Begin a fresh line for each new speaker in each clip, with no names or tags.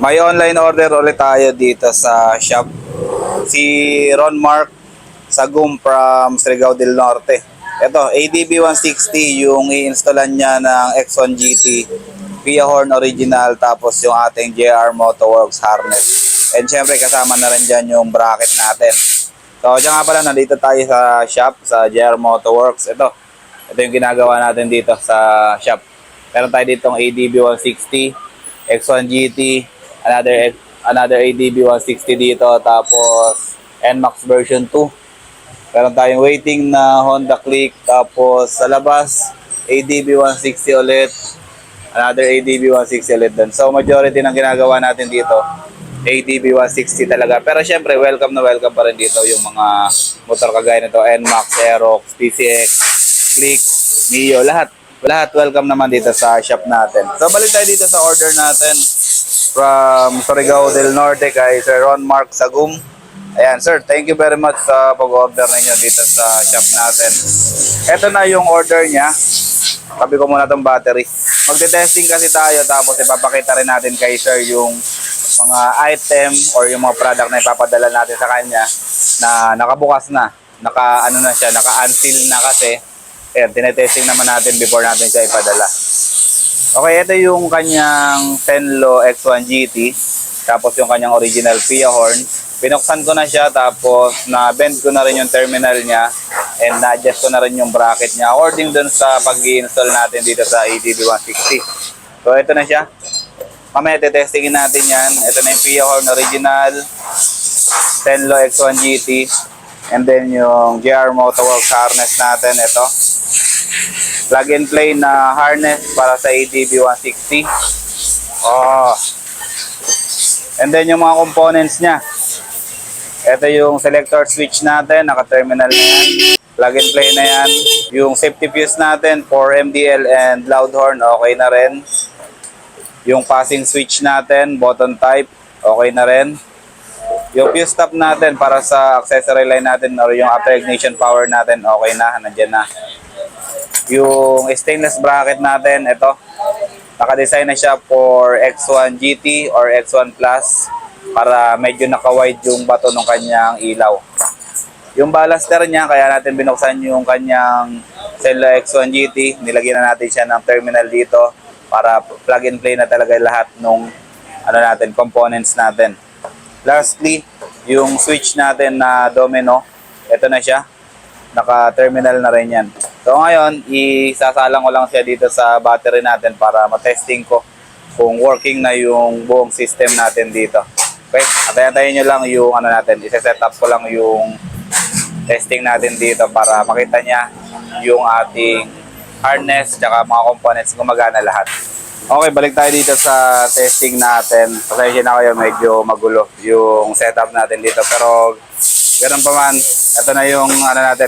May online order ulit tayo dito sa shop. Si Ron Mark Sagum from Surigao del Norte. Ito, ADB 160 yung i-installan niya ng X1 GT, Pia Horn Original, tapos yung ating JR Motoworks harness. And syempre kasama na rin dyan yung bracket natin. So dyan nga pala, nandito tayo sa shop, sa JR Motoworks. Ito yung ginagawa natin dito sa shop. Meron tayo ditong ADB 160, X1 GT, another ADB 160 dito, tapos NMAX version 2. Meron tayong waiting na Honda Click, tapos sa labas ADB 160 ulit, another ADB 160 ulit dun. So majority ng ginagawa natin dito ADB 160 talaga. Pero syempre welcome na welcome pa rin dito yung mga motor kagaya nito, NMAX, Aerox, PCX, Click, Mio, lahat welcome naman dito sa shop natin. So balik tayo dito sa order natin from Surigao del Norte kay Sir Ron Mark Sagum. Ayan sir, thank you very much sa pag-order ninyo dito sa shop natin. Ito na yung order niya. Tabi ko muna itong battery. Magte-testing kasi tayo, tapos ipapakita rin natin kay sir yung mga item or yung mga product na ipapadala natin sa kanya na nakabukas na, naka-unseal na kasi. Ayan, tinetesting naman natin before natin siya ipadala. Okay, ito yung kanyang Tenlo X1 GT, tapos yung kanyang original Pia Horn. Pinuksan ko na siya, tapos na-bend ko na rin yung terminal niya and na-adjust ko na rin yung bracket niya according dun sa pag-i-install natin dito sa ADB 160. So ito na siya. Mamaya testingin natin yan. Ito na yung Pia Horn original, Tenlo X1 GT, and then yung JR Motoworks harness natin. Ito, plug and play na harness para sa ADB 160. And then yung mga components niya. Ito yung selector switch natin, naka-terminal na yan. Plug and play na yan. Yung safety fuse natin for MDL and loud horn, okay na rin. Yung passing switch natin, button type, okay na rin. Yung fuse stop natin para sa accessory line natin or yung after ignition power natin, okay na, nandyan na. Yung stainless bracket natin, ito, naka-design na siya for X1 GT or X1 Plus para medyo naka-wide yung bato ng kanyang ilaw. Yung ballaster niya, kaya natin binuksan yung kanyang Tenlo X1 GT, nilagyan na natin siya ng terminal dito para plug and play na talaga lahat ng components natin. Lastly, yung switch natin na domino, ito na siya, naka-terminal na rin yan. So ngayon, isasalang ko lang siya dito sa battery natin para matesting ko kung working na yung buong system natin dito. Okay, antayin nyo lang yung isa-set up ko lang yung testing natin dito para makita niya yung ating harness tsaka mga components gumagana lahat. Okay, balik tayo dito sa testing natin. Pasensya na kayo, medyo magulo yung setup natin dito, pero ganun pa man, ito na yung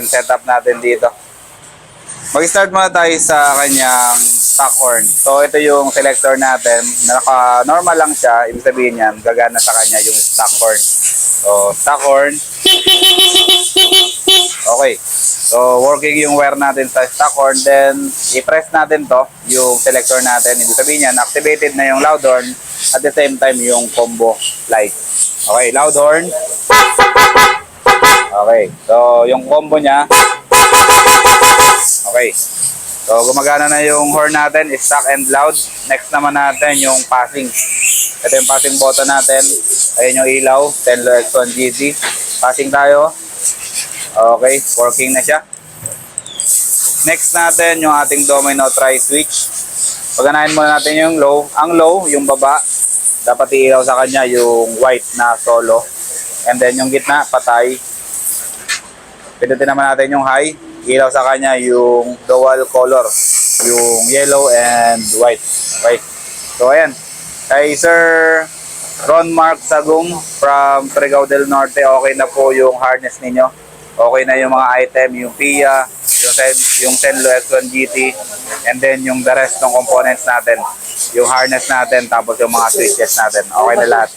setup natin dito. Mag-start muna tayo sa kanyang stock horn. So ito yung selector natin, naka-normal lang siya, ibig sabihin yan, gagana sa kanya yung stock horn. So stock horn. Okay, so working yung wire natin sa stock horn, then i-press natin to, yung selector natin, ibig sabihin yan, activated na yung loud horn, at the same time yung combo light. Okay, loud horn. Okay, so yung combo niya. Okay, so gumagana na yung horn natin, stock and loud. Next naman natin yung passing. Ito yung passing button natin. Ayan yung ilaw, Tenlo X1 GT. Passing tayo. Okay, working na siya. Next natin yung ating domino tri switch. Paganahin muna natin yung low. Ang low, yung baba, dapat iilaw sa kanya yung white na solo. And then yung gitna, patay. Pindutin naman natin yung high. Ilaw sa kanya yung dual color, yung yellow and white. Okay. So ayan, kay Sir Ron Mark Sagum from Surigao del Norte, okay na po yung harness ninyo. Okay na yung mga item, yung Pia, yung Tenlo X1 GT, and then yung the rest ng components natin, yung harness natin, tapos yung mga switches natin. Okay na lahat.